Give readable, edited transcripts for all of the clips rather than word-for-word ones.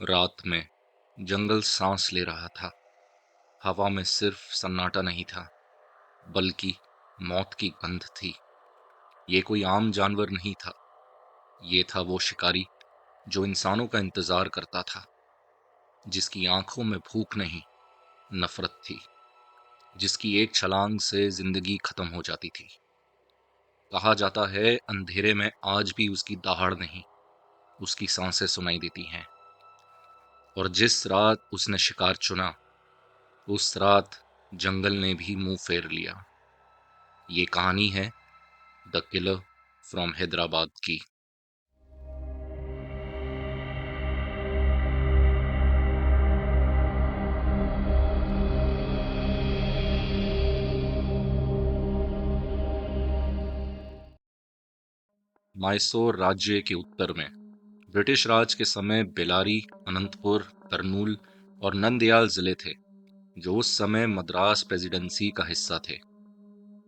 रात में जंगल सांस ले रहा था। हवा में सिर्फ सन्नाटा नहीं था, बल्कि मौत की गंध थी। ये कोई आम जानवर नहीं था। ये था वो शिकारी जो इंसानों का इंतजार करता था, जिसकी आंखों में भूख नहीं, नफरत थी, जिसकी एक छलांग से जिंदगी खत्म हो जाती थी। कहा जाता है अंधेरे में आज भी उसकी दहाड़ नहीं, उसकी सांसें सुनाई देती हैं। और जिस रात उसने शिकार चुना, उस रात जंगल ने भी मुंह फेर लिया। ये कहानी है द किलर फ्रॉम हैदराबाद की। मैसूर राज्य के उत्तर में ब्रिटिश राज के समय बेलारी, अनंतपुर, कर्नूल और नंदयाल जिले थे, जो उस समय मद्रास प्रेसिडेंसी का हिस्सा थे।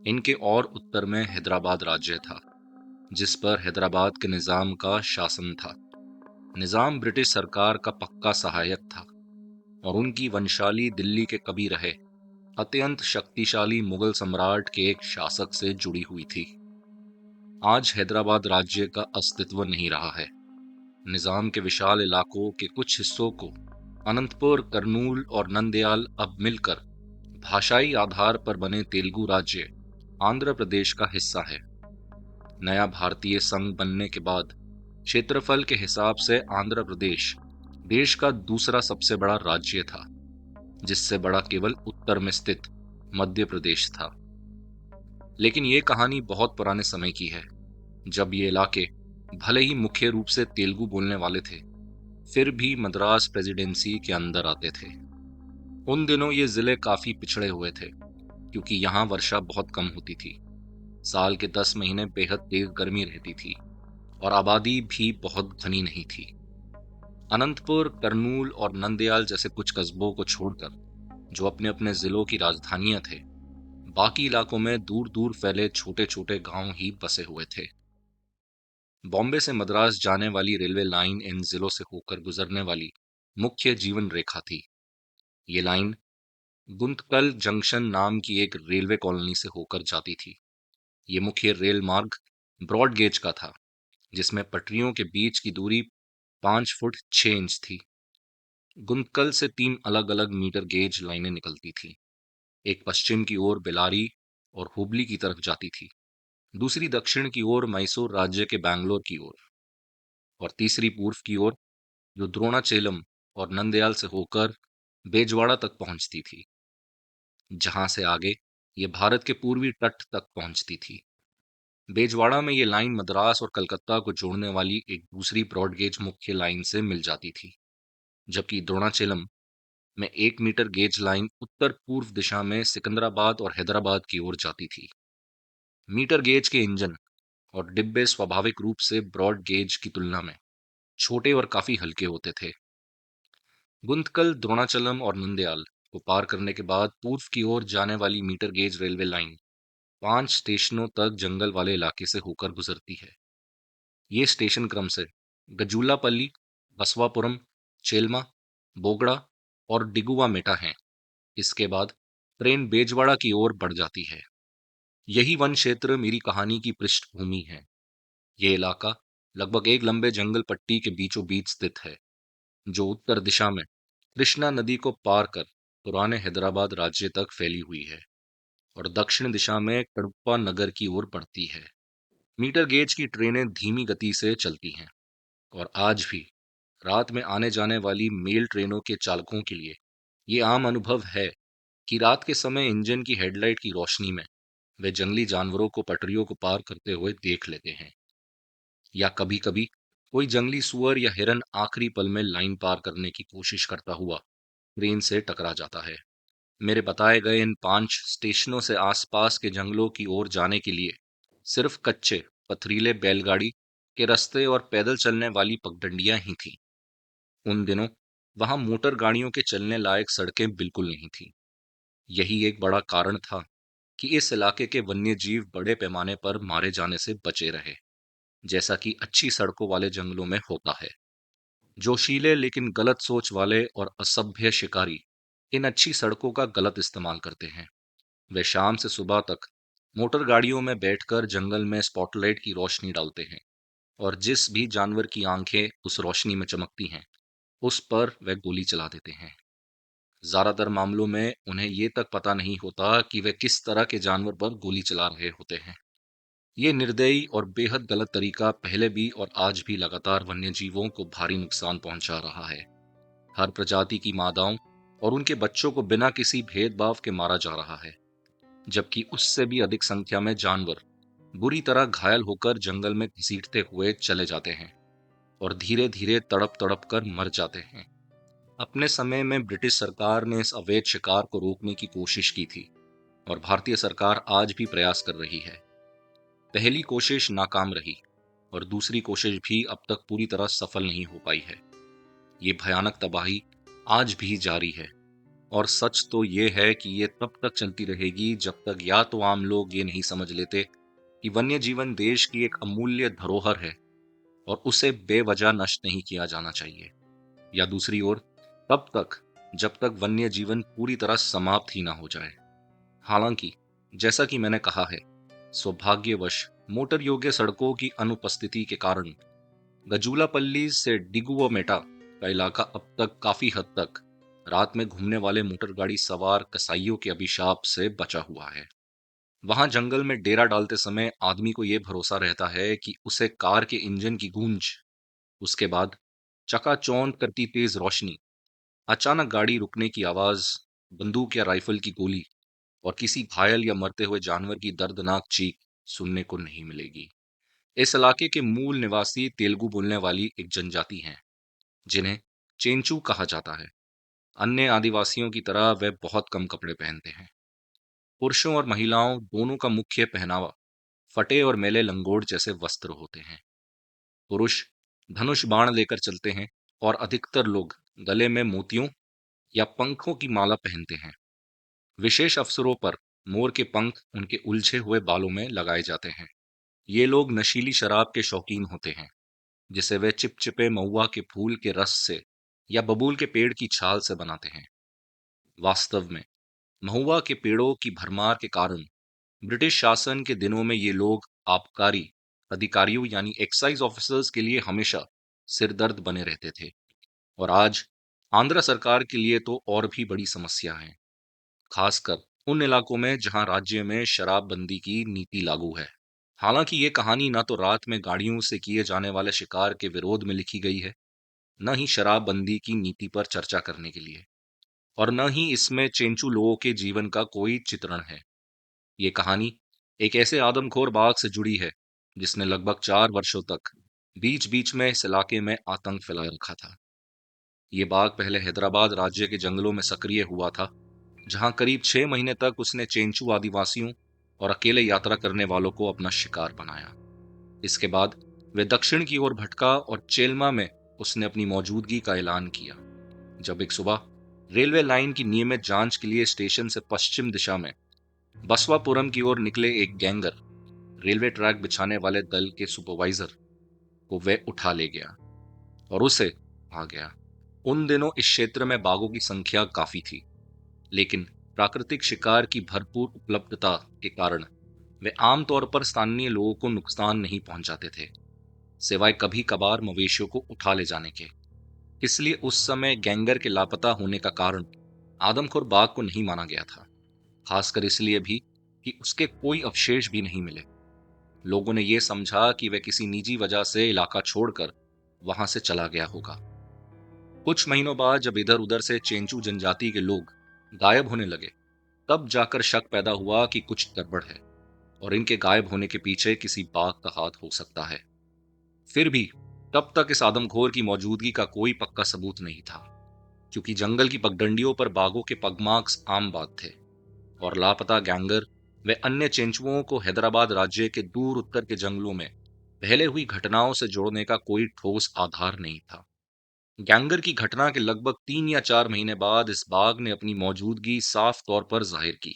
इनके और उत्तर में हैदराबाद राज्य था, जिस पर हैदराबाद के निजाम का शासन था। निजाम ब्रिटिश सरकार का पक्का सहायक था और उनकी वंशाली दिल्ली के कभी रहे अत्यंत शक्तिशाली मुगल सम्राट के एक शासक से जुड़ी हुई थी। आज हैदराबाद राज्य का अस्तित्व नहीं रहा है। निजाम के विशाल इलाकों के कुछ हिस्सों को अनंतपुर, कर्नूल और नंदयाल अब मिलकर भाषाई आधार पर बने तेलुगु राज्य आंध्र प्रदेश का हिस्सा है। नया भारतीय संघ बनने के बाद क्षेत्रफल के हिसाब से आंध्र प्रदेश देश का दूसरा सबसे बड़ा राज्य था, जिससे बड़ा केवल उत्तर में स्थित मध्य प्रदेश था। लेकिन ये कहानी बहुत पुराने समय की है, जब ये इलाके भले ही मुख्य रूप से तेलुगु बोलने वाले थे, फिर भी मद्रास प्रेसिडेंसी के अंदर आते थे। उन दिनों ये जिले काफी पिछड़े हुए थे, क्योंकि यहाँ वर्षा बहुत कम होती थी। साल के 10 महीने बेहद तेज गर्मी रहती थी और आबादी भी बहुत घनी नहीं थी। अनंतपुर, कर्नूल और नंदयाल जैसे कुछ कस्बों को छोड़कर, जो अपने अपने जिलों की राजधानियां थे, बाकी इलाकों में दूर दूर फैले छोटे छोटे गांव ही बसे हुए थे। बॉम्बे से मद्रास जाने वाली रेलवे लाइन इन जिलों से होकर गुजरने वाली मुख्य जीवन रेखा थी। ये लाइन गुंतकल जंक्शन नाम की एक रेलवे कॉलोनी से होकर जाती थी। ये मुख्य रेल मार्ग ब्रॉड गेज का था, जिसमें पटरियों के बीच की दूरी 5 फुट 6 इंच थी। गुंतकल से 3 अलग अलग मीटर गेज लाइनें निकलती थी। एक पश्चिम की ओर बेलारी और हुबली की तरफ जाती थी, दूसरी दक्षिण की ओर मैसूर राज्य के बैंगलोर की ओर, और तीसरी पूर्व की ओर, जो द्रोणाचेलम और नंदयाल से होकर बेजवाड़ा तक पहुंचती थी, जहां से आगे ये भारत के पूर्वी तट तक पहुंचती थी। बेजवाड़ा में ये लाइन मद्रास और कलकत्ता को जोड़ने वाली एक दूसरी ब्रॉडगेज मुख्य लाइन से मिल जाती थी, जबकि द्रोणाचेलम में 1 मीटर गेज लाइन उत्तर पूर्व दिशा में सिकंदराबाद और हैदराबाद की ओर जाती थी। मीटर गेज के इंजन और डिब्बे स्वाभाविक रूप से ब्रॉड गेज की तुलना में छोटे और काफी हल्के होते थे। गुंतकल, द्रोणाचलम और नंदयाल को पार करने के बाद पूर्व की ओर जाने वाली मीटर गेज रेलवे लाइन 5 स्टेशनों तक जंगल वाले इलाके से होकर गुजरती है। ये स्टेशन क्रम से गजूलापल्ली, बसवापुरम, चेलमा, बोगड़ा और डिगुवा मेटा हैं। इसके बाद ट्रेन बेजवाड़ा की ओर बढ़ जाती है। यही वन क्षेत्र मेरी कहानी की पृष्ठभूमि है। ये इलाका लगभग एक लंबे जंगल पट्टी के बीचों बीच स्थित है, जो उत्तर दिशा में कृष्णा नदी को पार कर पुराने हैदराबाद राज्य तक फैली हुई है और दक्षिण दिशा में कडप्पा नगर की ओर बढ़ती है। मीटर गेज की ट्रेनें धीमी गति से चलती हैं और आज भी रात में आने जाने वाली मेल ट्रेनों के चालकों के लिए ये आम अनुभव है कि रात के समय इंजन की हेडलाइट की रोशनी में वे जंगली जानवरों को पटरियों को पार करते हुए देख लेते हैं, या कभी कभी कोई जंगली सुअर या हिरन आखिरी पल में लाइन पार करने की कोशिश करता हुआ ट्रेन से टकरा जाता है। मेरे बताए गए इन 5 स्टेशनों से आसपास के जंगलों की ओर जाने के लिए सिर्फ कच्चे पथरीले बैलगाड़ी के रास्ते और पैदल चलने वाली पगडंडियां ही थीं। उन दिनों वहां मोटर गाड़ियों के चलने लायक सड़कें बिल्कुल नहीं थीं। यही एक बड़ा कारण था कि इस इलाके के वन्य जीव बड़े पैमाने पर मारे जाने से बचे रहे, जैसा कि अच्छी सड़कों वाले जंगलों में होता है। जोशीले लेकिन गलत सोच वाले और असभ्य शिकारी इन अच्छी सड़कों का गलत इस्तेमाल करते हैं। वे शाम से सुबह तक मोटर गाड़ियों में बैठकर जंगल में स्पॉटलाइट की रोशनी डालते हैं, और जिस भी जानवर की आंखें उस रोशनी में चमकती हैं, उस पर वे गोली चला देते हैं। ज्यादातर मामलों में उन्हें ये तक पता नहीं होता कि वे किस तरह के जानवर पर गोली चला रहे होते हैं। ये निर्दयी और बेहद गलत तरीका पहले भी और आज भी लगातार वन्य जीवों को भारी नुकसान पहुंचा रहा है। हर प्रजाति की मादाओं और उनके बच्चों को बिना किसी भेदभाव के मारा जा रहा है, जबकि उससे भी अधिक संख्या में जानवर बुरी तरह घायल होकर जंगल में घसीटते हुए चले जाते हैं और धीरे धीरे तड़प तड़प कर मर जाते हैं। अपने समय में ब्रिटिश सरकार ने इस अवैध शिकार को रोकने की कोशिश की थी, और भारतीय सरकार आज भी प्रयास कर रही है। पहली कोशिश नाकाम रही, और दूसरी कोशिश भी अब तक पूरी तरह सफल नहीं हो पाई है। ये भयानक तबाही आज भी जारी है, और सच तो ये है कि ये तब तक चलती रहेगी जब तक या तो आम लोग ये नहीं समझ लेते कि वन्य जीवन देश की एक अमूल्य धरोहर है और उसे बेवजह नष्ट नहीं किया जाना चाहिए, या दूसरी ओर तब तक जब तक वन्य जीवन पूरी तरह समाप्त ही ना हो जाए। हालांकि जैसा कि मैंने कहा है, सौभाग्यवश मोटर योग्य सड़कों की अनुपस्थिति के कारण गजूलापल्ली से डिगुआमेटा का इलाका अब तक काफी हद तक रात में घूमने वाले मोटर गाड़ी सवार कसाईयों के अभिशाप से बचा हुआ है। वहां जंगल में डेरा डालते समय आदमी को यह भरोसा रहता है कि उसे कार के इंजन की गूंज, उसके बाद चकाचौंध करती तेज रोशनी, अचानक गाड़ी रुकने की आवाज, बंदूक या राइफल की गोली और किसी घायल या मरते हुए जानवर की दर्दनाक चीख सुनने को नहीं मिलेगी। इस इलाके के मूल निवासी तेलुगु बोलने वाली एक जनजाति हैं, जिन्हें चेंचू कहा जाता है। अन्य आदिवासियों की तरह वे बहुत कम कपड़े पहनते हैं। पुरुषों और महिलाओं दोनों का मुख्य पहनावा फटे और मैले लंगोट जैसे वस्त्र होते हैं। पुरुष धनुष बाण लेकर चलते हैं, और अधिकतर लोग गले में मोतियों या पंखों की माला पहनते हैं। विशेष अवसरों पर मोर के पंख उनके उलझे हुए बालों में लगाए जाते हैं। ये लोग नशीली शराब के शौकीन होते हैं, जिसे वे चिपचिपे महुआ के फूल के रस से या बबूल के पेड़ की छाल से बनाते हैं। वास्तव में महुआ के पेड़ों की भरमार के कारण ब्रिटिश शासन के दिनों में ये लोग आबकारी अधिकारियों यानी एक्साइज ऑफिसर्स के लिए हमेशा सिरदर्द बने रहते थे, और आज आंध्र सरकार के लिए तो और भी बड़ी समस्या है, खासकर उन इलाकों में जहां राज्य में शराबबंदी की नीति लागू है। हालांकि ये कहानी ना तो रात में गाड़ियों से किए जाने वाले शिकार के विरोध में लिखी गई है, न ही शराबबंदी की नीति पर चर्चा करने के लिए, और न ही इसमें चेंचू लोगों के जीवन का कोई चित्रण है। ये कहानी एक ऐसे आदमखोर बाघ से जुड़ी है जिसने लगभग 4 वर्षों तक बीच बीच में इस इलाके में आतंक फैलाए रखा था। ये बाघ पहले हैदराबाद राज्य के जंगलों में सक्रिय हुआ था, जहां करीब 6 महीने तक उसने चेंचू आदिवासियों और अकेले यात्रा करने वालों को अपना शिकार बनाया। इसके बाद वे दक्षिण की ओर भटका और चेल्मा में उसने अपनी मौजूदगी का ऐलान किया। जब एक सुबह रेलवे लाइन की नियमित जांच के लिए स्टेशन से पश्चिम दिशा में बसवापुरम की ओर निकले एक गैंगर रेलवे ट्रैक बिछाने वाले दल के सुपरवाइजर को वह उठा ले गया और उसे आ गया। उन दिनों इस क्षेत्र में बाघों की संख्या काफी थी, लेकिन प्राकृतिक शिकार की भरपूर उपलब्धता के कारण वे आमतौर पर स्थानीय लोगों को नुकसान नहीं पहुंचाते थे, सिवाय कभी कभार मवेशियों को उठा ले जाने के। इसलिए उस समय गैंगर के लापता होने का कारण आदमखोर बाघ को नहीं माना गया था, खासकर इसलिए भी कि उसके कोई अवशेष भी नहीं मिले। लोगों ने यह समझा कि वह किसी निजी वजह से इलाका छोड़कर वहां से चला गया होगा। कुछ महीनों बाद जब इधर उधर से चेंचू जनजाति के लोग गायब होने लगे, तब जाकर शक पैदा हुआ कि कुछ गड़बड़ है और इनके गायब होने के पीछे किसी बाघ का हाथ हो सकता है। फिर भी तब तक इस आदमखोर की मौजूदगी का कोई पक्का सबूत नहीं था, क्योंकि जंगल की पगडंडियों पर बाघों के पगमार्क्स आम बात थे, और लापता गैंगर व अन्य चेंचुओं को हैदराबाद राज्य के दूर उत्तर के जंगलों में पहले हुई घटनाओं से जोड़ने का कोई ठोस आधार नहीं था। गैंगर की घटना के लगभग 3 या 4 महीने बाद इस बाघ ने अपनी मौजूदगी साफ तौर पर जाहिर की।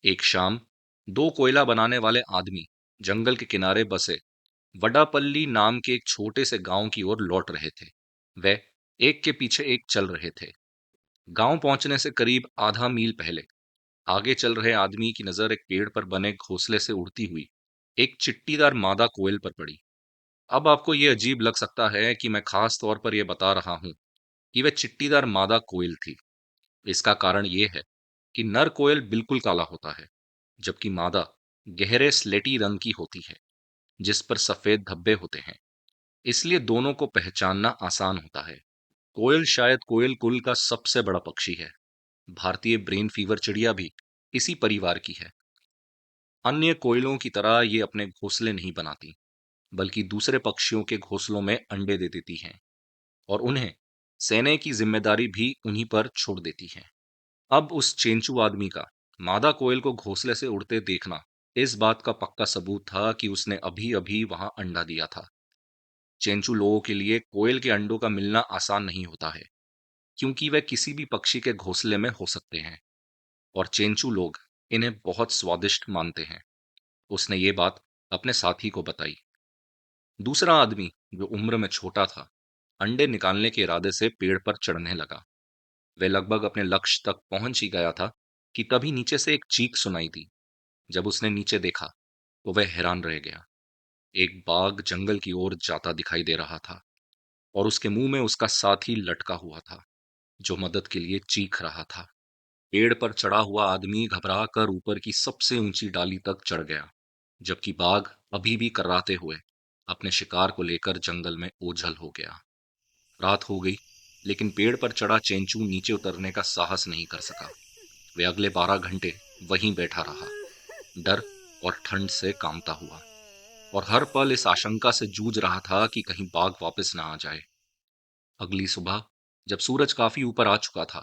एक शाम दो कोयला बनाने वाले आदमी जंगल के किनारे बसे वडापल्ली नाम के एक छोटे से गांव की ओर लौट रहे थे। वे एक के पीछे एक चल रहे थे। गांव पहुंचने से करीब आधा मील पहले आगे चल रहे आदमी की नजर एक पेड़ पर बने घोंसले से उड़ती हुई एक चिट्टीदार मादा कोयल पर पड़ी। अब आपको यह अजीब लग सकता है कि मैं खास तौर पर यह बता रहा हूं कि वह चिट्टीदार मादा कोयल थी। इसका कारण यह है कि नर कोयल बिल्कुल काला होता है, जबकि मादा गहरे स्लेटी रंग की होती है, जिस पर सफेद धब्बे होते हैं। इसलिए दोनों को पहचानना आसान होता है। कोयल शायद कोयल कुल का सबसे बड़ा पक्षी है। भारतीय ब्रेन फीवर चिड़िया भी इसी परिवार की है। अन्य कोयलों की तरह ये अपने घोंसले नहीं बनाती, बल्कि दूसरे पक्षियों के घोंसलों में अंडे दे देती हैं और उन्हें सेने की जिम्मेदारी भी उन्हीं पर छोड़ देती हैं। अब उस चेंचू आदमी का मादा कोयल को घोंसले से उड़ते देखना इस बात का पक्का सबूत था कि उसने अभी अभी वहां अंडा दिया था। चेंचू लोगों के लिए कोयल के अंडों का मिलना आसान नहीं होता है, क्योंकि वे किसी भी पक्षी के घोंसले में हो सकते हैं और चेंचू लोग इन्हें बहुत स्वादिष्ट मानते हैं। उसने ये बात अपने साथी को बताई। दूसरा आदमी, जो उम्र में छोटा था, अंडे निकालने के इरादे से पेड़ पर चढ़ने लगा। वह लगभग अपने लक्ष्य तक पहुंच ही गया था कि तभी नीचे से एक चीख सुनाई दी। जब उसने नीचे देखा तो वह हैरान रह गया। एक बाघ जंगल की ओर जाता दिखाई दे रहा था और उसके मुंह में उसका साथी लटका हुआ था, जो मदद के लिए चीख रहा था। पेड़ पर चढ़ा हुआ आदमी घबरा कर ऊपर की सबसे ऊंची डाली तक चढ़ गया, जबकि बाघ अभी भी कर्राते हुए अपने शिकार को लेकर जंगल में ओझल हो गया। रात हो गई, लेकिन पेड़ पर चढ़ा चेंचू नीचे उतरने का साहस नहीं कर सका। वे अगले 12 घंटे वहीं बैठा रहा, डर और ठंड से कांपता हुआ, और हर पल इस आशंका से जूझ रहा था कि कहीं बाघ वापस ना आ जाए। अगली सुबह जब सूरज काफी ऊपर आ चुका था,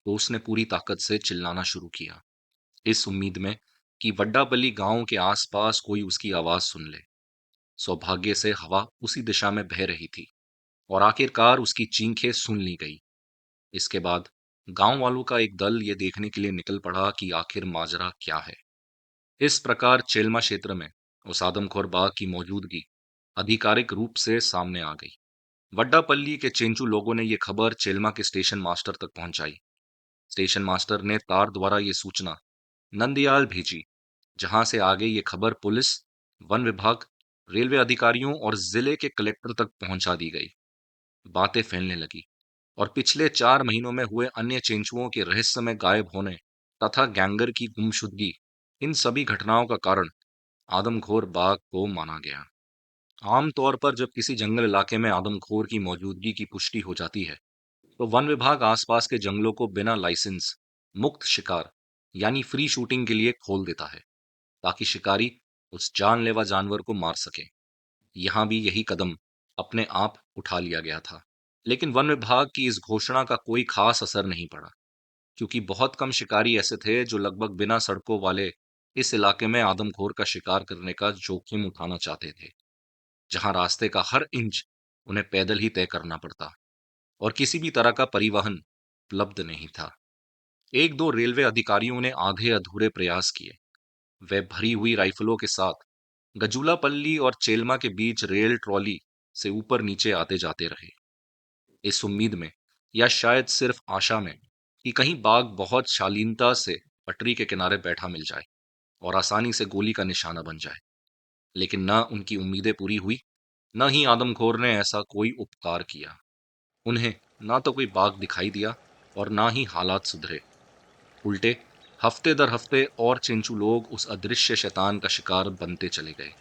तो उसने पूरी ताकत से चिल्लाना शुरू किया, इस उम्मीद में कि वड्डापल्ली गांव के आसपास कोई उसकी आवाज सुन ले। सौभाग्य से हवा उसी दिशा में बह रही थी और आखिरकार उसकी चीखें सुन ली गई। इसके बाद गांव वालों का एक दल ये देखने के लिए निकल पड़ा कि आखिर माजरा क्या है। इस प्रकार चेलमा क्षेत्र में उस आदमखोर बाघ की मौजूदगी आधिकारिक रूप से सामने आ गई। वड्डापल्ली के चेंचू लोगों ने यह खबर चेलमा के स्टेशन मास्टर तक पहुंचाई। स्टेशन मास्टर ने तार द्वारा ये सूचना नंदयाल भेजी, जहां से आगे ये खबर पुलिस, वन विभाग, रेलवे अधिकारियों और जिले के कलेक्टर तक पहुंचा दी गई। बातें फैलने लगी और पिछले 4 महीनों में हुए अन्य चेंचुओं के रहस्यमय गायब होने तथा गैंगर की गुमशुदगी, इन सभी घटनाओं का कारण आदमखोर बाघ को माना गया। आमतौर पर जब किसी जंगल इलाके में आदमखोर की मौजूदगी की पुष्टि हो जाती है, तो वन विभाग आसपास के जंगलों को बिना लाइसेंस मुक्त शिकार यानी फ्री शूटिंग के लिए खोल देता है, ताकि शिकारी उस जानलेवा जानवर को मार सके। यहाँ भी यही कदम अपने आप उठा लिया गया था। लेकिन वन विभाग की इस घोषणा का कोई खास असर नहीं पड़ा, क्योंकि बहुत कम शिकारी ऐसे थे जो लगभग बिना सड़कों वाले इस इलाके में आदमखोर का शिकार करने का जोखिम उठाना चाहते थे, जहां रास्ते का हर इंच उन्हें पैदल ही तय करना पड़ता और किसी भी तरह का परिवहन उपलब्ध नहीं था। एक दो रेलवे अधिकारियों ने आधे अधूरे प्रयास किए। वे भरी हुई राइफलों के साथ गजुलापल्ली और चेलमा के बीच रेल ट्रॉली से ऊपर नीचे आते जाते रहे, इस उम्मीद में या शायद सिर्फ आशा में कि कहीं बाघ बहुत शालीनता से पटरी के किनारे बैठा मिल जाए और आसानी से गोली का निशाना बन जाए। लेकिन न उनकी उम्मीदें पूरी हुई, न ही आदमखोर ने ऐसा कोई उपकार किया। उन्हें ना तो कोई बाघ दिखाई दिया और ना ही हालात सुधरे। उल्टे हफ्ते दर हफ्ते और चिंचू लोग उस अदृश्य शैतान का शिकार बनते चले गए,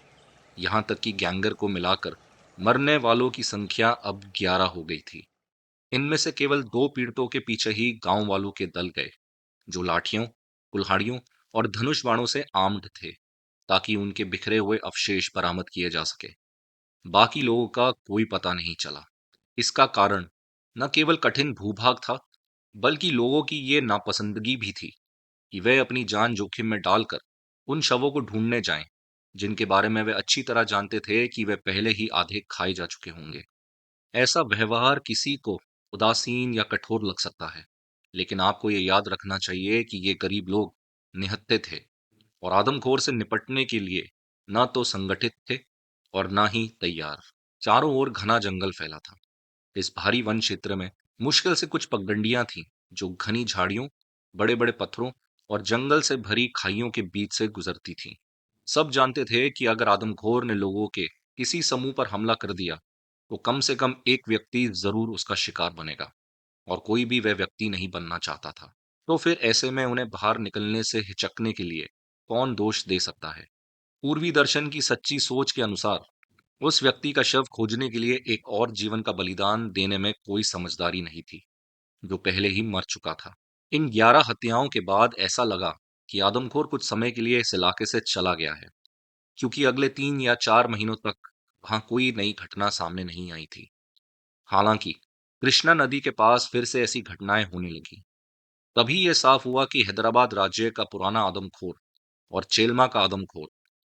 यहां तक कि गैंगर को मिलाकर मरने वालों की संख्या अब 11 हो गई थी। इनमें से केवल 2 पीड़ितों के पीछे ही गांव वालों के दल गए, जो लाठियों, कुल्हाड़ियों और धनुष बाणों से आर्म्ड थे, ताकि उनके बिखरे हुए अवशेष बरामद किए जा सके। बाकी लोगों का कोई पता नहीं चला। इसका कारण न केवल कठिन भूभाग था, बल्कि लोगों की ये नापसंदगी भी थी कि वे अपनी जान जोखिम में डालकर उन शवों को ढूंढने जाएं, जिनके बारे में वे अच्छी तरह जानते थे कि वे पहले ही आधे खाए जा चुके होंगे। ऐसा व्यवहार किसी को उदासीन या कठोर लग सकता है, लेकिन आपको ये याद रखना चाहिए कि ये गरीब लोग निहत्थे थे और आदमखोर से निपटने के लिए ना तो संगठित थे और ना ही तैयार। चारों ओर घना जंगल फैला था, इस भारी वन क्षेत्र में मुश्किल से कुछ पगडंडियां थीं जो घनी झाड़ियों, बड़े बड़े पत्थरों और जंगल से भरी खाइयों के बीच से गुजरती थीं। सब जानते थे कि अगर आदमखोर ने लोगों के किसी समूह पर हमला कर दिया तो कम से कम एक व्यक्ति जरूर उसका शिकार बनेगा, और कोई भी वह व्यक्ति नहीं बनना चाहता था। तो फिर ऐसे में उन्हें बाहर निकलने से हिचकने के लिए कौन दोष दे सकता है? पूर्वी दर्शन की सच्ची सोच के अनुसार उस व्यक्ति का शव खोजने के लिए एक और जीवन का बलिदान देने में कोई समझदारी नहीं थी, जो पहले ही मर चुका था। इन 11 हत्याओं के बाद ऐसा लगा कि आदमखोर कुछ समय के लिए इस इलाके से चला गया है, क्योंकि अगले 3 या 4 महीनों तक वहां कोई नई घटना सामने नहीं आई थी। हालांकि कृष्णा नदी के पास फिर से ऐसी घटनाएं होने लगी। तभी यह साफ हुआ कि हैदराबाद राज्य का पुराना आदमखोर और चेलमा का आदमखोर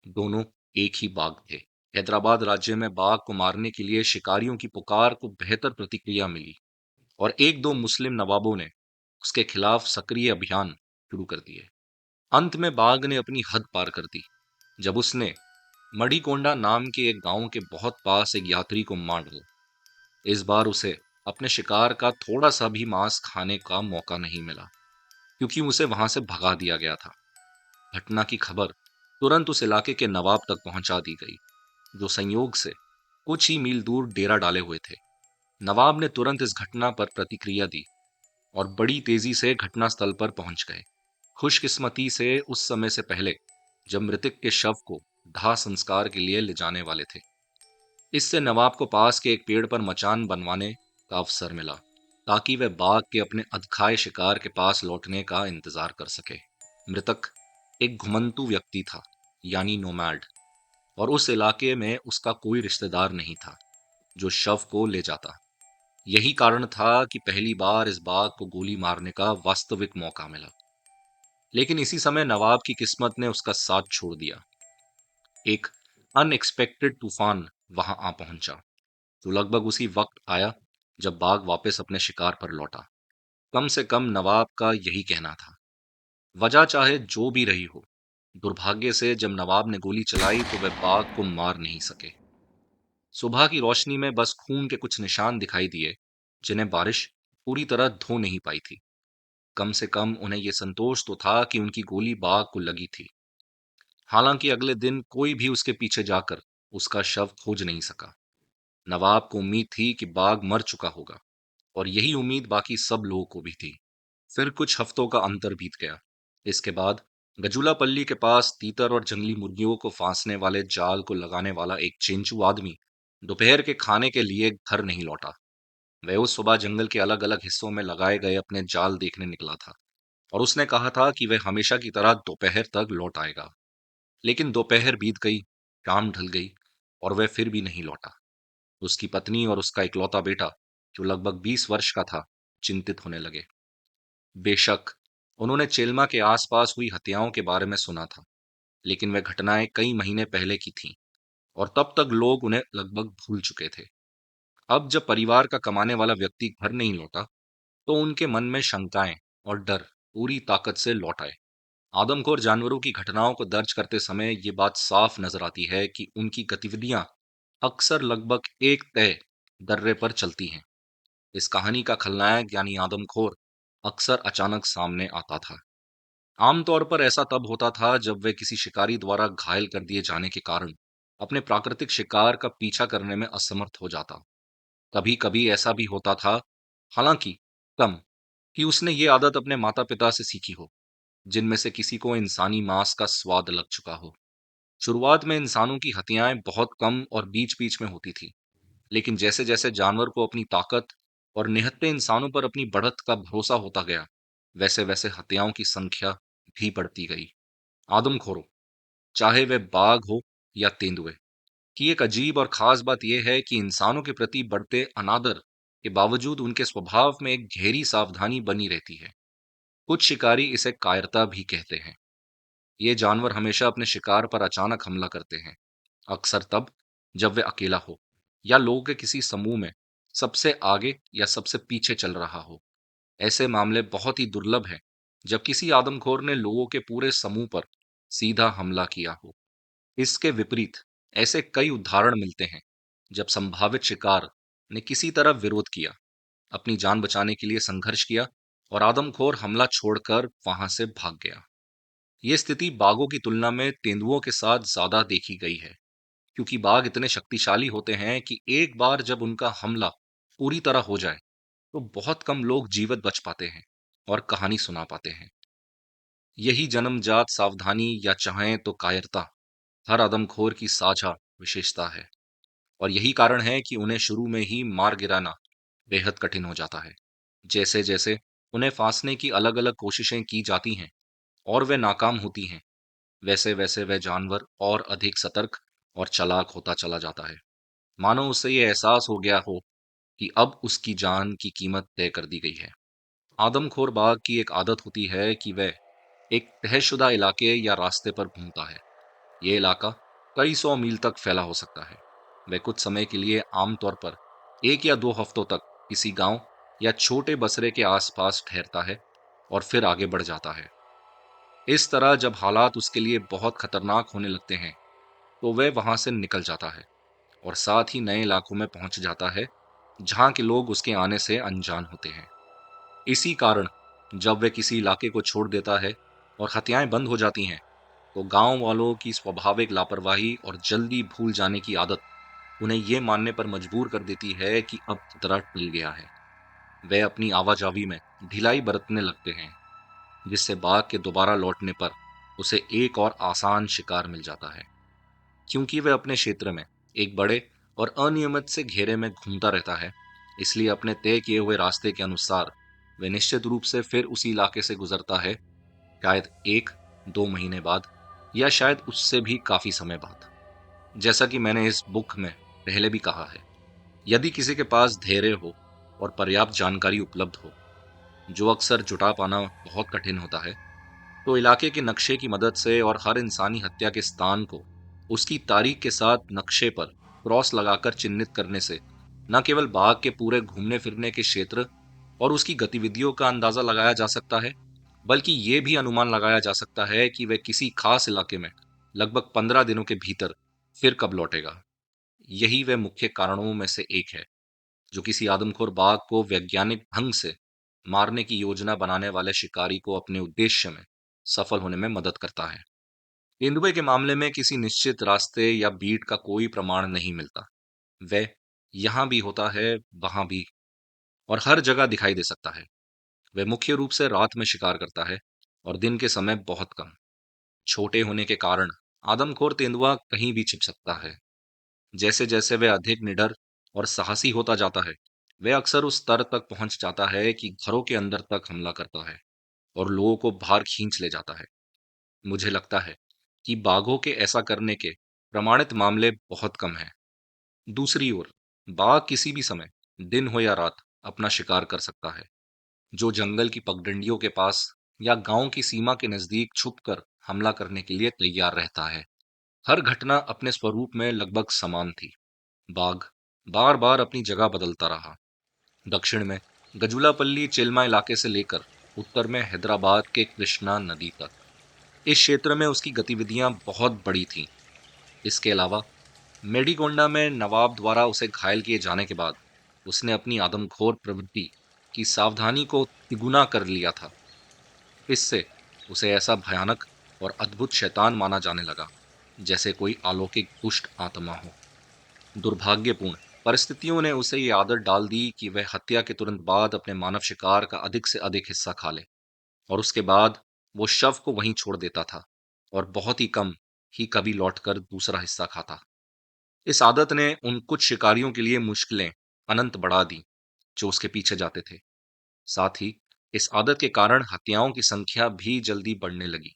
दोनों एक ही बाघ थे। हैदराबाद राज्य में बाघ को मारने के लिए शिकारियों की पुकार को बेहतर प्रतिक्रिया मिली, और एक दो मुस्लिम नवाबों ने उसके खिलाफ सक्रिय अभियान शुरू कर दिए। अंत में बाघ ने अपनी हद पार कर दी जब उसने मड़ीकोंडा नाम के एक गांव के बहुत पास एक यात्री को मार डाला। इस बार उसे अपने शिकार का थोड़ा सा भी मांस खाने का मौका नहीं मिला, क्योंकि उसे वहां से भगा दिया गया था। घटना की खबर तुरंत उस इलाके के नवाब तक पहुंचा दी गई, जो संयोग से कुछ ही मील दूर डेरा डाले हुए थे। नवाब ने तुरंत इस घटना पर प्रतिक्रिया दी और बड़ी तेजी से घटनास्थल पर पहुंच गए। खुशकिस्मती से उस समय से पहले जब मृतक के शव को दाह संस्कार के लिए ले जाने वाले थे। इससे नवाब को पास के एक पेड़ पर मचान बनवाने का अवसर मिला, ताकि वह बाघ के अपने अधखाए शिकार के पास लौटने का इंतजार कर सके। मृतक एक घुमंतू व्यक्ति था, यानी नोमैड, और उस इलाके में उसका कोई रिश्तेदार नहीं था जो शव को ले जाता। यही कारण था कि पहली बार इस बाघ को गोली मारने का वास्तविक मौका मिला। लेकिन इसी समय नवाब की किस्मत ने उसका साथ छोड़ दिया। एक अनएक्सपेक्टेड तूफान वहां आ पहुंचा, जो लगभग उसी वक्त आया जब बाघ वापस अपने शिकार पर लौटा। कम से कम नवाब का यही कहना था। वजह चाहे जो भी रही हो, दुर्भाग्य से जब नवाब ने गोली चलाई तो वह बाघ को मार नहीं सके। सुबह की रोशनी में बस खून के कुछ निशान दिखाई दिए, जिन्हें बारिश पूरी तरह धो नहीं पाई थी। कम से कम उन्हें यह संतोष तो था कि उनकी गोली बाघ को लगी थी। हालांकि अगले दिन कोई भी उसके पीछे जाकर उसका शव खोज नहीं सका। नवाब को उम्मीद थी कि बाघ मर चुका होगा, और यही उम्मीद बाकी सब लोगों को भी थी। फिर कुछ हफ्तों का अंतर बीत गया। इसके बाद गजुलापल्ली के पास तीतर और जंगली मुर्गियों को फांसने वाले जाल को लगाने वाला एक चेंचू आदमी दोपहर के खाने के लिए घर नहीं लौटा। वह उस सुबह जंगल के अलग अलग हिस्सों में लगाए गए अपने जाल देखने निकला था, और उसने कहा था कि वह हमेशा की तरह दोपहर तक लौट आएगा। लेकिन दोपहर बीत गई, शाम ढल गई, और वह फिर भी नहीं लौटा। उसकी पत्नी और उसका इकलौता बेटा, जो लगभग 20 वर्ष का था, चिंतित होने लगे। बेशक उन्होंने चेल्मा के आसपास हुई हत्याओं के बारे में सुना था, लेकिन वह घटनाएं कई महीने पहले की थीं, और तब तक लोग उन्हें लगभग भूल चुके थे। अब जब परिवार का कमाने वाला व्यक्ति घर नहीं लौटा, तो उनके मन में शंकाएं और डर पूरी ताकत से लौट आए। आदमखोर जानवरों की घटनाओं को दर्ज करते समय ये बात साफ नजर आती है कि उनकी गतिविधियां अक्सर लगभग एक तय दर्रे पर चलती हैं। इस कहानी का खलनायक यानी आदमखोर अक्सर अचानक सामने आता था। आमतौर पर ऐसा तब होता था जब वह किसी शिकारी द्वारा घायल कर दिए जाने के कारण अपने प्राकृतिक शिकार का पीछा करने में असमर्थ हो जाता। कभी कभी ऐसा भी होता था, हालांकि कम, कि उसने ये आदत अपने माता पिता से सीखी हो, जिनमें से किसी को इंसानी मांस का स्वाद लग चुका हो। शुरुआत में इंसानों की हत्याएं बहुत कम और बीच बीच में होती थी, लेकिन जैसे जैसे जानवर को अपनी ताकत और निहत्थे इंसानों पर अपनी बढ़त का भरोसा होता गया, वैसे वैसे हत्याओं की संख्या भी बढ़ती गई। आदमखोरों, चाहे वे बाघ हो या तेंदुए, की एक अजीब और खास बात यह है कि इंसानों के प्रति बढ़ते अनादर के बावजूद उनके स्वभाव में एक गहरी सावधानी बनी रहती है। कुछ शिकारी इसे कायरता भी कहते हैं। ये जानवर हमेशा अपने शिकार पर अचानक हमला करते हैं, अक्सर तब जब वे अकेला हो या लोगों के किसी समूह में सबसे आगे या सबसे पीछे चल रहा हो। ऐसे मामले बहुत ही दुर्लभ हैं जब किसी आदमखोर ने लोगों के पूरे समूह पर सीधा हमला किया हो। इसके विपरीत ऐसे कई उदाहरण मिलते हैं जब संभावित शिकार ने किसी तरह विरोध किया, अपनी जान बचाने के लिए संघर्ष किया और आदमखोर हमला छोड़कर वहां से भाग गया। ये स्थिति बाघों की तुलना में तेंदुओं के साथ ज्यादा देखी गई है, क्योंकि बाघ इतने शक्तिशाली होते हैं कि एक बार जब उनका हमला पूरी तरह हो जाए तो बहुत कम लोग जीवित बच पाते हैं और कहानी सुना पाते हैं। यही जन्मजात सावधानी या चाहें तो कायरता हर आदमखोर की साझा विशेषता है, और यही कारण है कि उन्हें शुरू में ही मार गिराना बेहद कठिन हो जाता है। जैसे जैसे उन्हें फांसने की अलग अलग कोशिशें की जाती हैं और वे नाकाम होती हैं, वैसे वैसे वह जानवर और अधिक सतर्क और चालाक होता चला जाता है, मानो उसे ये एहसास हो गया हो कि अब उसकी जान की कीमत तय कर दी गई है। आदमखोर बाघ की एक आदत होती है कि वह एक तहशुदा इलाके या रास्ते पर घूमता है। ये इलाका कई सौ मील तक फैला हो सकता है। वह कुछ समय के लिए आमतौर पर 1 या 2 हफ्तों तक किसी गांव या छोटे बसरे के आसपास ठहरता है और फिर आगे बढ़ जाता है। इस तरह जब हालात उसके लिए बहुत खतरनाक होने लगते हैं तो वह वहां से निकल जाता है और साथ ही नए इलाकों में पहुंच जाता है जहां के लोग उसके आने से अनजान होते हैं। इसी कारण जब वह किसी इलाके को छोड़ देता है और हत्याएं बंद हो जाती हैं, तो गांव वालों की स्वाभाविक लापरवाही और जल्दी भूल जाने की आदत उन्हें यह मानने पर मजबूर कर देती है कि अब खतरा टल गया है। वे अपनी आवाजावी में ढिलाई बरतने लगते हैं, जिससे बाघ के दोबारा लौटने पर उसे एक और आसान शिकार मिल जाता है। क्योंकि वह अपने क्षेत्र में एक बड़े और अनियमित से घेरे में घूमता रहता है, इसलिए अपने तय किए हुए रास्ते के अनुसार वह निश्चित रूप से फिर उसी इलाके से गुजरता है, शायद 1 2 महीने बाद या शायद उससे भी काफी समय बाद। जैसा कि मैंने इस बुक में पहले भी कहा है, यदि किसी के पास धैर्य हो और पर्याप्त जानकारी उपलब्ध हो, जो अक्सर जुटा पाना बहुत कठिन होता है, तो इलाके के नक्शे की मदद से और हर इंसानी हत्या के स्थान को उसकी तारीख के साथ नक्शे पर क्रॉस लगाकर चिन्हित करने से न केवल बाघ के पूरे घूमने फिरने के क्षेत्र और उसकी गतिविधियों का अंदाजा लगाया जा सकता है, बल्कि ये भी अनुमान लगाया जा सकता है कि वह किसी खास इलाके में लगभग 15 दिनों के भीतर फिर कब लौटेगा। यही वह मुख्य कारणों में से एक है जो किसी आदमखोर बाघ को वैज्ञानिक ढंग से मारने की योजना बनाने वाले शिकारी को अपने उद्देश्य में सफल होने में मदद करता है। तेंदुए के मामले में किसी निश्चित रास्ते या बीट का कोई प्रमाण नहीं मिलता। वह यहाँ भी होता है, वहां भी, और हर जगह दिखाई दे सकता है। वह मुख्य रूप से रात में शिकार करता है और दिन के समय बहुत कम। छोटे होने के कारण आदमखोर तेंदुआ कहीं भी छिप सकता है। जैसे जैसे वह अधिक निडर और साहसी होता जाता है, वह अक्सर उस स्तर तक पहुंच जाता है कि घरों के अंदर तक हमला करता है और लोगों को बाहर खींच ले जाता है। मुझे लगता है कि बाघों के ऐसा करने के प्रमाणित मामले बहुत कम हैं। दूसरी ओर बाघ किसी भी समय, दिन हो या रात, अपना शिकार कर सकता है। जो जंगल की पगडंडियों के पास या गांव की सीमा के नजदीक छुपकर हमला करने के लिए तैयार रहता है। हर घटना अपने स्वरूप में लगभग समान थी। बाघ बार बार अपनी जगह बदलता रहा, दक्षिण में गजुलापल्ली चेलमा इलाके से लेकर उत्तर में हैदराबाद के कृष्णा नदी तक। इस क्षेत्र में उसकी गतिविधियां बहुत बड़ी थीं। इसके अलावा मेडिकोंडा में नवाब द्वारा उसे घायल किए जाने के बाद उसने अपनी आदमखोर प्रवृत्ति की सावधानी को तिगुना कर लिया था। इससे उसे ऐसा भयानक और अद्भुत शैतान माना जाने लगा, जैसे कोई अलौकिक दुष्ट आत्मा हो। दुर्भाग्यपूर्ण परिस्थितियों ने उसे ये आदत डाल दी कि वह हत्या के तुरंत बाद अपने मानव शिकार का अधिक से अधिक हिस्सा खा ले, और उसके बाद वो शव को वहीं छोड़ देता था और बहुत ही कम ही कभी लौटकर दूसरा हिस्सा खाता। इस आदत ने उन कुछ शिकारियों के लिए मुश्किलें अनंत बढ़ा दी जो उसके पीछे जाते थे। साथ ही इस आदत के कारण हत्याओं की संख्या भी जल्दी बढ़ने लगी,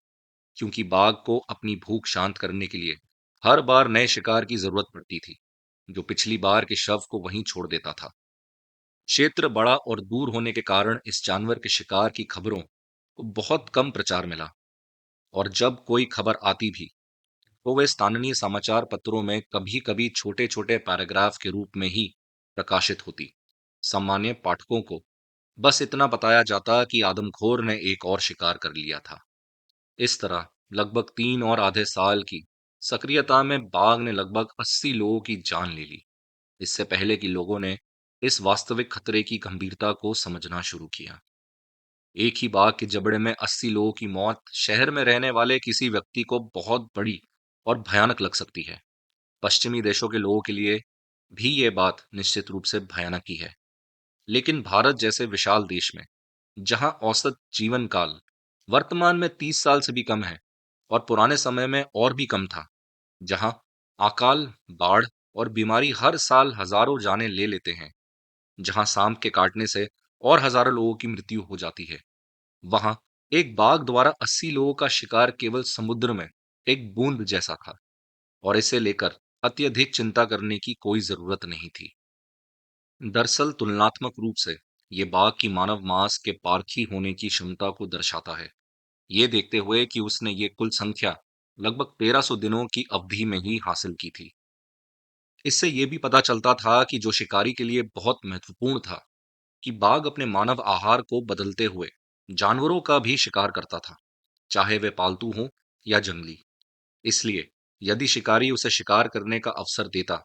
क्योंकि बाघ को अपनी भूख शांत करने के लिए हर बार नए शिकार की जरूरत पड़ती थी, जो पिछली बार के शव को वहीं छोड़ देता था। क्षेत्र बड़ा और दूर होने के कारण इस जानवर के शिकार की खबरों को बहुत कम प्रचार मिला, और जब कोई खबर आती भी तो वे स्थानीय समाचार पत्रों में कभी कभी छोटे छोटे पैराग्राफ के रूप में ही प्रकाशित होती। सामान्य पाठकों को बस इतना बताया जाता कि आदमखोर ने एक और शिकार कर लिया था। इस तरह लगभग 3 और आधे साल की सक्रियता में बाघ ने लगभग 80 लोगों की जान ले ली। इससे पहले कि लोगों ने इस वास्तविक खतरे की गंभीरता को समझना शुरू किया। एक ही बाघ के जबड़े में 80 लोगों की मौत शहर में रहने वाले किसी व्यक्ति को बहुत बड़ी और भयानक लग सकती है। पश्चिमी देशों के लोगों के लिए भी ये बात निश्चित रूप से भयानक ही है। लेकिन भारत जैसे विशाल देश में, जहां औसत जीवन काल वर्तमान में 30 साल से भी कम है और पुराने समय में और भी कम था, जहां अकाल, बाढ़ और बीमारी हर साल हजारों जानें ले लेते हैं, जहां सांप के काटने से और हजारों लोगों की मृत्यु हो जाती है, वहां एक बाघ द्वारा 80 लोगों का शिकार केवल समुद्र में एक बूंद जैसा था, और इसे लेकर अत्यधिक चिंता करने की कोई जरूरत नहीं थी। दरअसल तुलनात्मक रूप से ये बाघ की मानव मांस के पारखी होने की क्षमता को दर्शाता है। ये देखते हुए कि उसने ये कुल संख्या लगभग 1300 दिनों की अवधि में ही हासिल की थी। इससे ये भी पता चलता था कि जो शिकारी के लिए बहुत महत्वपूर्ण था, कि बाघ अपने मानव आहार को बदलते हुए जानवरों का भी शिकार करता था, चाहे वे पालतू हों या जंगली। इसलिए यदि शिकारी उसे शिकार करने का अवसर देता,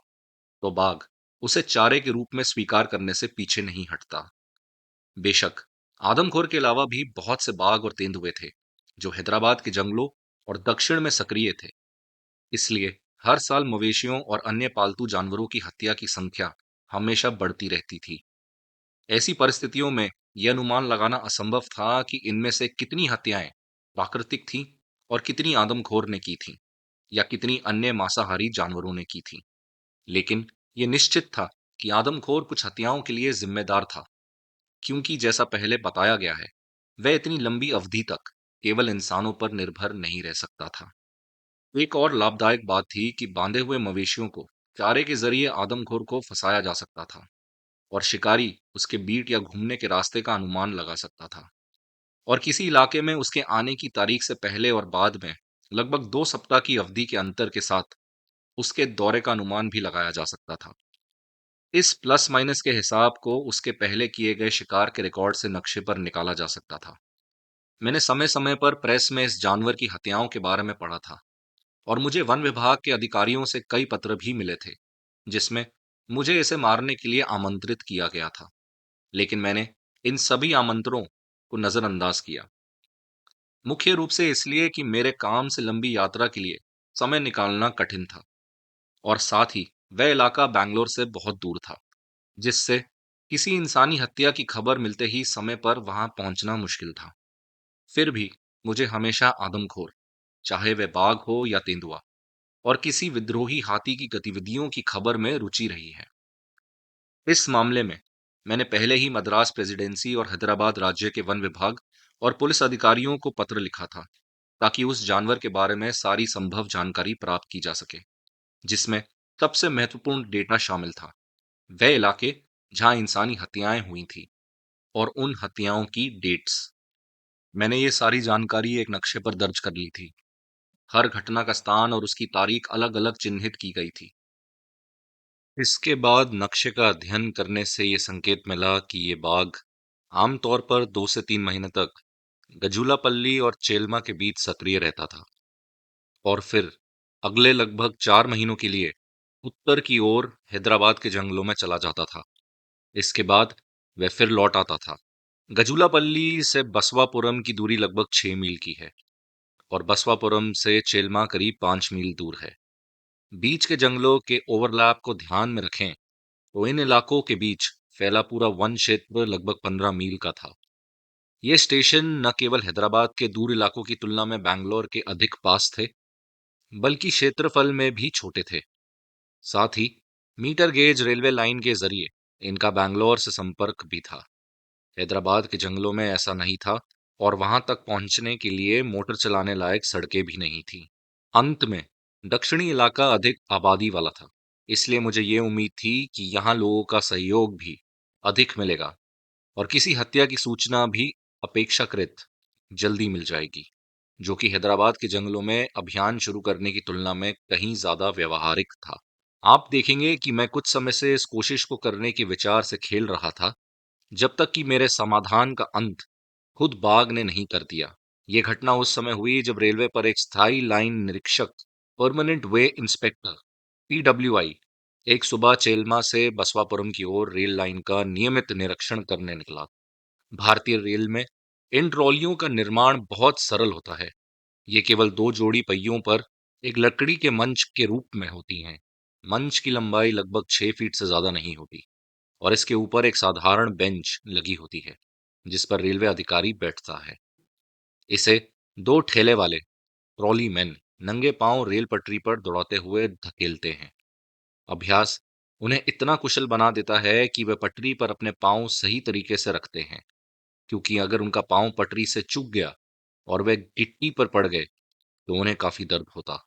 तो बाघ उसे चारे के रूप में स्वीकार करने से पीछे नहीं हटता। बेशक आदमखोर के अलावा भी बहुत से बाघ और तेंदुए थे, जो हैदराबाद के जंगलों और दक्षिण में सक्रिय थे। इसलिए हर साल मवेशियों और अन्य पालतू जानवरों की हत्या की संख्या हमेशा बढ़ती रहती थी। ऐसी परिस्थितियों में यह अनुमान लगाना असंभव था कि इनमें से कितनी हत्याएं प्राकृतिक थीं और कितनी आदमखोर ने की थीं, या कितनी अन्य मांसाहारी जानवरों ने की थीं। लेकिन यह निश्चित था कि आदमखोर कुछ हत्याओं के लिए जिम्मेदार था, क्योंकि जैसा पहले बताया गया है, वह इतनी लंबी अवधि तक केवल इंसानों पर निर्भर नहीं रह सकता था। एक और लाभदायक बात थी कि बांधे हुए मवेशियों को चारे के जरिए आदमखोर को फंसाया जा सकता था, और शिकारी उसके बीट या घूमने के रास्ते का अनुमान लगा सकता था, और किसी इलाके में उसके आने की तारीख से पहले और बाद में लगभग 2 सप्ताह की अवधि के अंतर के साथ उसके दौरे का अनुमान भी लगाया जा सकता था। इस प्लस माइनस के हिसाब को उसके पहले किए गए शिकार के रिकॉर्ड से नक्शे पर निकाला जा सकता था। मैंने समय समय पर प्रेस में इस जानवर की हत्याओं के बारे में पढ़ा था, और मुझे वन विभाग के अधिकारियों से कई पत्र भी मिले थे, जिसमें मुझे इसे मारने के लिए आमंत्रित किया गया था। लेकिन मैंने इन सभी आमंत्रणों को नजरअंदाज किया, मुख्य रूप से इसलिए कि मेरे काम से लंबी यात्रा के लिए समय निकालना कठिन था, और साथ ही वह इलाका बैंगलोर से बहुत दूर था, जिससे किसी इंसानी हत्या की खबर मिलते ही समय पर वहां पहुंचना मुश्किल था। फिर भी मुझे हमेशा आदमखोर, चाहे वह बाघ हो या तेंदुआ, और किसी विद्रोही हाथी की गतिविधियों की खबर में रुचि रही है। इस मामले में मैंने पहले ही मद्रास प्रेसिडेंसी और हैदराबाद राज्य के वन विभाग और पुलिस अधिकारियों को पत्र लिखा था, ताकि उस जानवर के बारे में सारी संभव जानकारी प्राप्त की जा सके, जिसमें सबसे महत्वपूर्ण डेटा शामिल था वह इलाके जहां इंसानी हत्याएं हुई थी, और उन हत्याओं की डेट्स। मैंने ये सारी जानकारी एक नक्शे पर दर्ज कर ली थी। हर घटना का स्थान और उसकी तारीख अलग अलग चिन्हित की गई थी। इसके बाद नक्शे का अध्ययन करने से ये संकेत मिला कि ये बाघ आमतौर पर 2 से 3 महीने तक गजुलापल्ली और चेलमा के बीच सक्रिय रहता था, और फिर अगले लगभग 4 महीनों के लिए उत्तर की ओर हैदराबाद के जंगलों में चला जाता था। इसके बाद वह फिर लौट आता था। गजुलापल्ली से बसवापुरम की दूरी लगभग 6 मील की है, और बसवापुरम से चेलमा करीब 5 मील दूर है। बीच के जंगलों के ओवरलैप को ध्यान में रखें तो इन इलाकों के बीच फैला पूरा वन क्षेत्र लगभग 15 मील का था। ये स्टेशन न केवल हैदराबाद के दूर इलाकों की तुलना में बैंगलोर के अधिक पास थे, बल्कि क्षेत्रफल में भी छोटे थे। साथ ही मीटर गेज रेलवे लाइन के जरिए इनका बैंगलोर से संपर्क भी था। हैदराबाद के जंगलों में ऐसा नहीं था, और वहां तक पहुंचने के लिए मोटर चलाने लायक सड़कें भी नहीं थी। अंत में दक्षिणी इलाका अधिक आबादी वाला था, इसलिए मुझे ये उम्मीद थी कि यहाँ लोगों का सहयोग भी अधिक मिलेगा, और किसी हत्या की सूचना भी अपेक्षाकृत जल्दी मिल जाएगी, जो कि हैदराबाद के जंगलों में अभियान शुरू करने की तुलना में कहीं ज्यादा व्यवहारिक था। आप देखेंगे कि मैं कुछ समय से इस कोशिश को करने के विचार से खेल रहा था, जब तक कि मेरे समाधान का अंत खुद बाघ ने नहीं कर दिया। ये घटना उस समय हुई जब रेलवे पर एक स्थायी लाइन निरीक्षक, परमानेंट वे इंस्पेक्टर, PWI, एक सुबह चेलमा से बसवापुरम की ओर रेल लाइन का नियमित निरीक्षण करने निकला। भारतीय रेल में इन ट्रॉलियों का निर्माण बहुत सरल होता है। ये केवल दो जोड़ी पहियों पर एक लकड़ी के मंच के रूप में होती हैं। मंच की लंबाई लगभग 6 फीट से ज्यादा नहीं होती और इसके ऊपर एक साधारण बेंच लगी होती है जिस पर रेलवे अधिकारी बैठता है। इसे दो ठेले वाले ट्रॉली मैन नंगे पांव रेल पटरी पर दौड़ाते हुए धकेलते हैं। अभ्यास उन्हें इतना कुशल बना देता है कि वे पटरी पर अपने पांव सही तरीके से रखते हैं, क्योंकि अगर उनका पांव पटरी से चूक गया और वे गिट्टी पर पड़ गए तो उन्हें काफी दर्द होता।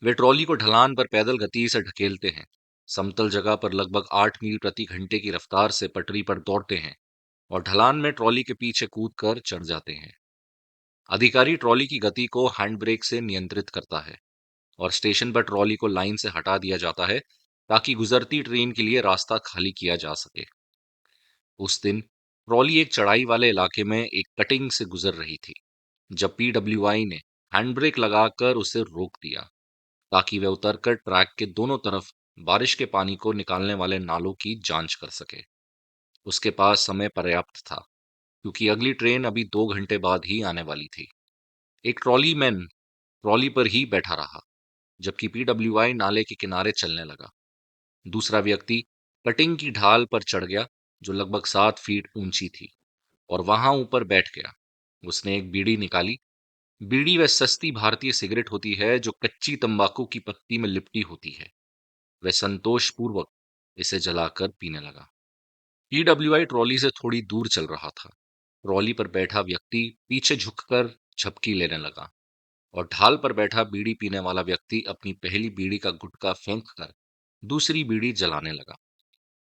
वे ट्रॉली को ढलान पर पैदल गति से ढकेलते हैं, समतल जगह पर लगभग 8 मील प्रति घंटे की रफ्तार से पटरी पर दौड़ते हैं और ढलान में ट्रॉली के पीछे कूद कर चढ़ जाते हैं। अधिकारी ट्रॉली की गति को हैंड ब्रेक से नियंत्रित करता है और स्टेशन पर ट्रॉली को लाइन से हटा दिया जाता है ताकि गुजरती ट्रेन के लिए रास्ता खाली किया जा सके। उस दिन ट्रॉली एक चढ़ाई वाले इलाके में एक कटिंग से गुजर रही थी जब पीडब्ल्यूआई ने हैंड ब्रेक लगाकर उसे रोक दिया ताकि वह उतरकर ट्रैक के दोनों तरफ बारिश के पानी को निकालने वाले नालों की जांच कर सके। उसके पास समय पर्याप्त था क्योंकि अगली ट्रेन अभी 2 घंटे बाद ही आने वाली थी। एक ट्रॉली मैन ट्रॉली पर ही बैठा रहा जबकि पीडब्ल्यूआई नाले के किनारे चलने लगा। दूसरा व्यक्ति कटिंग की ढाल पर चढ़ गया जो लगभग 7 फीट ऊंची थी और वहां ऊपर बैठ गया। उसने एक बीड़ी निकाली। बीड़ी वह सस्ती भारतीय सिगरेट होती है जो कच्ची तंबाकू की पत्ती में लिपटी होती है। वह संतोषपूर्वक इसे जलाकर पीने लगा। पीडब्ल्यूआई ट्रॉली से थोड़ी दूर चल रहा था। ट्रॉली पर बैठा व्यक्ति पीछे झुककर झपकी लेने लगा और ढाल पर बैठा बीड़ी पीने वाला व्यक्ति अपनी पहली बीड़ी का गुटखा फेंक कर दूसरी बीड़ी जलाने लगा।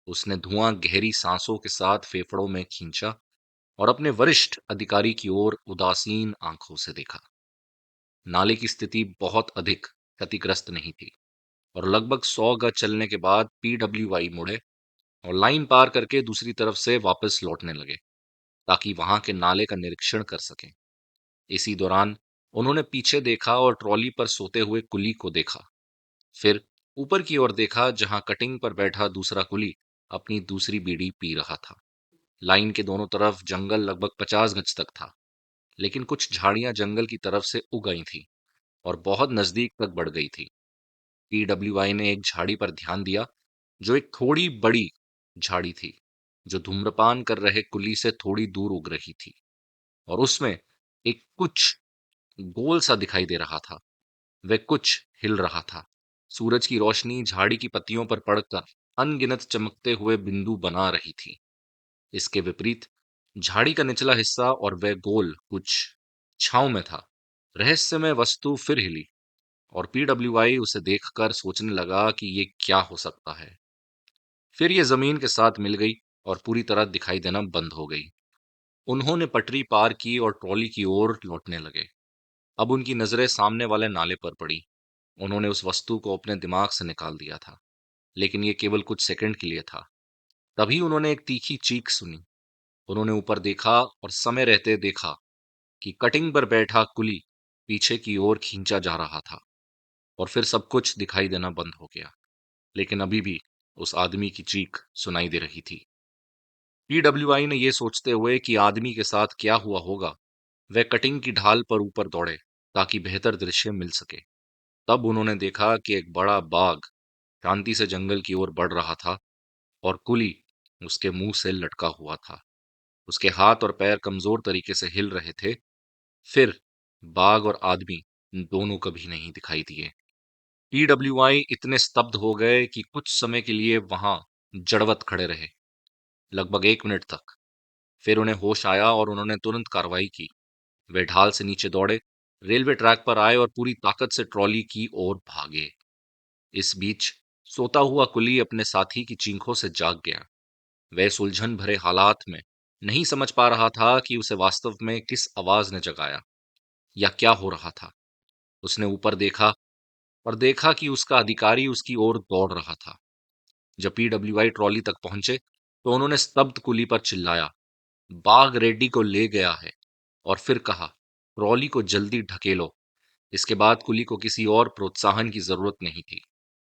उसने धुआं गहरी सांसों के साथ फेफड़ों में खींचा और अपने वरिष्ठ अधिकारी की ओर उदासीन आंखों से देखा। नाले की स्थिति बहुत अधिक क्षतिग्रस्त नहीं थी और लगभग 100 गज चलने के बाद पीडब्ल्यूआई मुड़े और लाइन पार करके दूसरी तरफ से वापस लौटने लगे ताकि वहां के नाले का निरीक्षण कर सकें। इसी दौरान उन्होंने पीछे देखा और ट्रॉली पर सोते हुए कुली को देखा। फिर ऊपर की ओर देखा जहां कटिंग पर बैठा दूसरा कुली अपनी दूसरी बीड़ी पी रहा था। लाइन के दोनों तरफ जंगल लगभग 50 गज तक था, लेकिन कुछ झाड़ियां जंगल की तरफ से उग गई थी और बहुत नजदीक तक बढ़ गई थी। पीडब्ल्यूआई ने एक झाड़ी पर ध्यान दिया जो एक थोड़ी बड़ी झाड़ी थी जो धूम्रपान कर रहे कुली से थोड़ी दूर उग रही थी और उसमें एक कुछ गोल सा दिखाई दे रहा था। वह कुछ हिल रहा था। सूरज की रोशनी झाड़ी की पत्तियों पर पड़कर अनगिनत चमकते हुए बिंदु बना रही थी। इसके विपरीत झाड़ी का निचला हिस्सा और वह गोल कुछ छांव में था। रहस्यमय वस्तु फिर हिली और पीडब्ल्यूआई उसे देखकर सोचने लगा कि ये क्या हो सकता है। फिर ये जमीन के साथ मिल गई और पूरी तरह दिखाई देना बंद हो गई। उन्होंने पटरी पार की और ट्रॉली की ओर लौटने लगे। अब उनकी नजरें सामने वाले नाले पर पड़ी। उन्होंने उस वस्तु को अपने दिमाग से निकाल दिया था, लेकिन ये केवल कुछ सेकंड के लिए था। तभी उन्होंने एक तीखी चीख सुनी। उन्होंने ऊपर देखा और समय रहते देखा कि कटिंग पर बैठा कुली पीछे की ओर खींचा जा रहा था और फिर सब कुछ दिखाई देना बंद हो गया, लेकिन अभी भी उस आदमी की चीख सुनाई दे रही थी। पीडब्ल्यूआई ने यह सोचते हुए कि आदमी के साथ क्या हुआ होगा, वह कटिंग की ढाल पर ऊपर दौड़े ताकि बेहतर दृश्य मिल सके। तब उन्होंने देखा कि एक बड़ा बाघ शांति से जंगल की ओर बढ़ रहा था और कुली उसके मुंह से लटका हुआ था। उसके हाथ और पैर कमजोर तरीके से हिल रहे थे। फिर बाघ और आदमी दोनों कभी नहीं दिखाई दिए। पीडब्ल्यूआई इतने स्तब्ध हो गए कि कुछ समय के लिए वहां जड़वत खड़े रहे, लगभग 1 मिनट तक। फिर उन्हें होश आया और उन्होंने तुरंत कार्रवाई की। वे ढाल से नीचे दौड़े, रेलवे ट्रैक पर आए और पूरी ताकत से ट्रॉली की ओर भागे। इस बीच सोता हुआ कुली अपने साथी की चीखों से जाग गया। वह इस उलझन भरे हालात में नहीं समझ पा रहा था कि उसे वास्तव में किस आवाज ने जगाया या क्या हो रहा था। उसने ऊपर देखा और देखा कि उसका अधिकारी उसकी ओर दौड़ रहा था। जब पीडब्ल्यूआई ट्रॉली तक पहुंचे तो उन्होंने स्तब्ध कुली पर चिल्लाया, बाघ रेड्डी को ले गया है, और फिर कहा, ट्रॉली को जल्दी ढकेलो। इसके बाद कुली को किसी और प्रोत्साहन की जरूरत नहीं थी।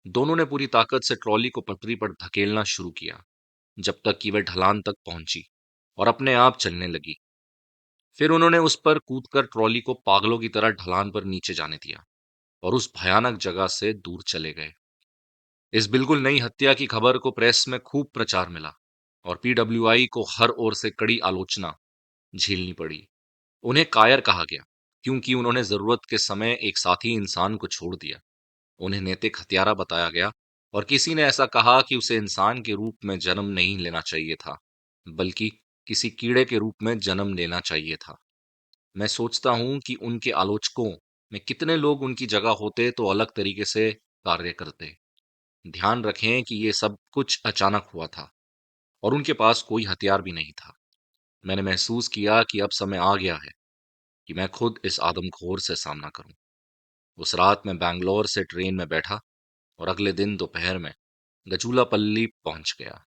दोनों ने पूरी ताकत से ट्रॉली को पटरी पर धकेलना शुरू किया, जब तक कि वह ढलान तक पहुंची और अपने आप चलने लगी। फिर उन्होंने उस पर कूदकर ट्रॉली को पागलों की तरह ढलान पर नीचे जाने दिया और उस भयानक जगह से दूर चले गए। इस बिल्कुल नई हत्या की खबर को प्रेस में खूब प्रचार मिला और पीडब्ल्यूआई को हर ओर से कड़ी आलोचना झेलनी पड़ी। उन्हें कायर कहा गया क्योंकि उन्होंने जरूरत के समय एक साथी इंसान को छोड़ दिया। उन्हें नैतिक हत्यारा बताया गया और किसी ने ऐसा कहा कि उसे इंसान के रूप में जन्म नहीं लेना चाहिए था, बल्कि किसी कीड़े के रूप में जन्म लेना चाहिए था। मैं सोचता हूं कि उनके आलोचकों में कितने लोग उनकी जगह होते तो अलग तरीके से कार्य करते। ध्यान रखें कि ये सब कुछ अचानक हुआ था और उनके पास कोई हथियार भी नहीं था। मैंने महसूस किया कि अब समय आ गया है कि मैं खुद इस आदमखोर से सामना करूं। उस रात मैं बैंगलोर से ट्रेन में बैठा और अगले दिन दोपहर में गचूलापल्ली पहुंच गया।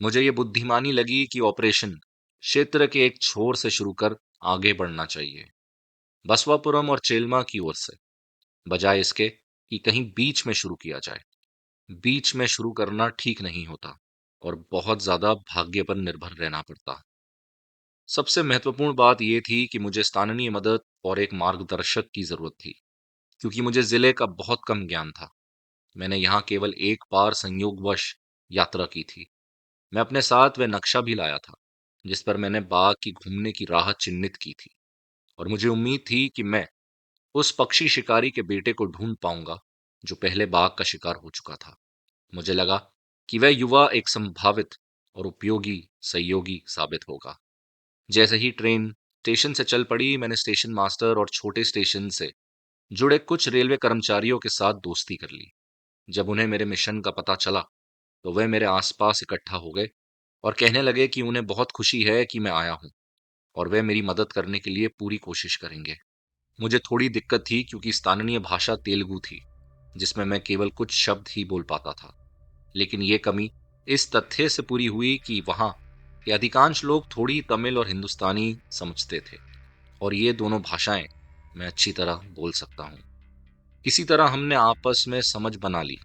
मुझे ये बुद्धिमानी लगी कि ऑपरेशन क्षेत्र के एक छोर से शुरू कर आगे बढ़ना चाहिए, बसवापुरम और चेलमा की ओर से, बजाय इसके कि कहीं बीच में शुरू किया जाए। बीच में शुरू करना ठीक नहीं होता और बहुत ज्यादा भाग्य पर निर्भर रहना पड़ता। सबसे महत्वपूर्ण बात यह थी कि मुझे स्थानीय मदद और एक मार्गदर्शक की जरूरत थी, क्योंकि मुझे जिले का बहुत कम ज्ञान था। मैंने यहाँ केवल एक बार संयोगवश यात्रा की थी। मैं अपने साथ वह नक्शा भी लाया था जिस पर मैंने बाघ की घूमने की राह चिन्हित की थी, और मुझे उम्मीद थी कि मैं उस पक्षी शिकारी के बेटे को ढूंढ पाऊंगा जो पहले बाघ का शिकार हो चुका था। मुझे लगा कि वह युवा एक संभावित और उपयोगी सहयोगी साबित होगा। जैसे ही ट्रेन स्टेशन से चल पड़ी, मैंने स्टेशन मास्टर और छोटे स्टेशन से जुड़े कुछ रेलवे कर्मचारियों के साथ दोस्ती कर ली। जब उन्हें मेरे मिशन का पता चला तो वे मेरे आसपास इकट्ठा हो गए और कहने लगे कि उन्हें बहुत खुशी है कि मैं आया हूं और वे मेरी मदद करने के लिए पूरी कोशिश करेंगे। मुझे थोड़ी दिक्कत थी क्योंकि स्थानीय भाषा तेलुगु थी, जिसमें मैं केवल कुछ शब्द ही बोल पाता था। लेकिन ये कमी इस तथ्य से पूरी हुई कि वहां के अधिकांश लोग थोड़ी तमिल और हिंदुस्तानी समझते थे, और ये दोनों भाषाएं मैं अच्छी तरह बोल सकता हूँ। किसी तरह हमने आपस में समझ बना ली।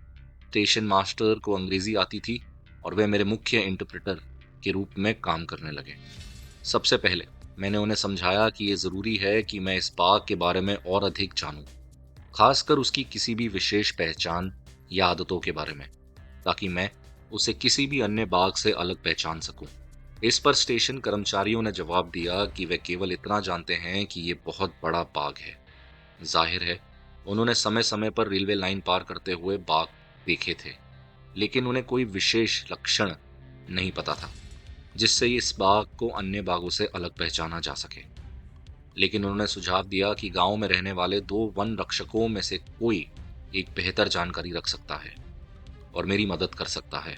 स्टेशन मास्टर को अंग्रेजी आती थी और वे मेरे मुख्य इंटरप्रेटर के रूप में काम करने लगे। सबसे पहले मैंने उन्हें समझाया कि यह जरूरी है कि मैं इस बाग के बारे में और अधिक जानूं, खासकर उसकी किसी भी विशेष पहचान या आदतों के बारे में, ताकि मैं उसे किसी भी अन्य बाग से अलग पहचान सकूं। इस पर स्टेशन कर्मचारियों ने जवाब दिया कि वे केवल इतना जानते हैं कि यह बहुत बड़ा बाग है। जाहिर है, उन्होंने समय समय पर रेलवे लाइन पार करते हुए बाघ देखे थे, लेकिन उन्हें कोई विशेष लक्षण नहीं पता था जिससे इस बाघ को अन्य बाघों से अलग पहचाना जा सके। लेकिन उन्होंने सुझाव दिया कि गांव में रहने वाले दो वन रक्षकों में से कोई एक बेहतर जानकारी रख सकता है और मेरी मदद कर सकता है।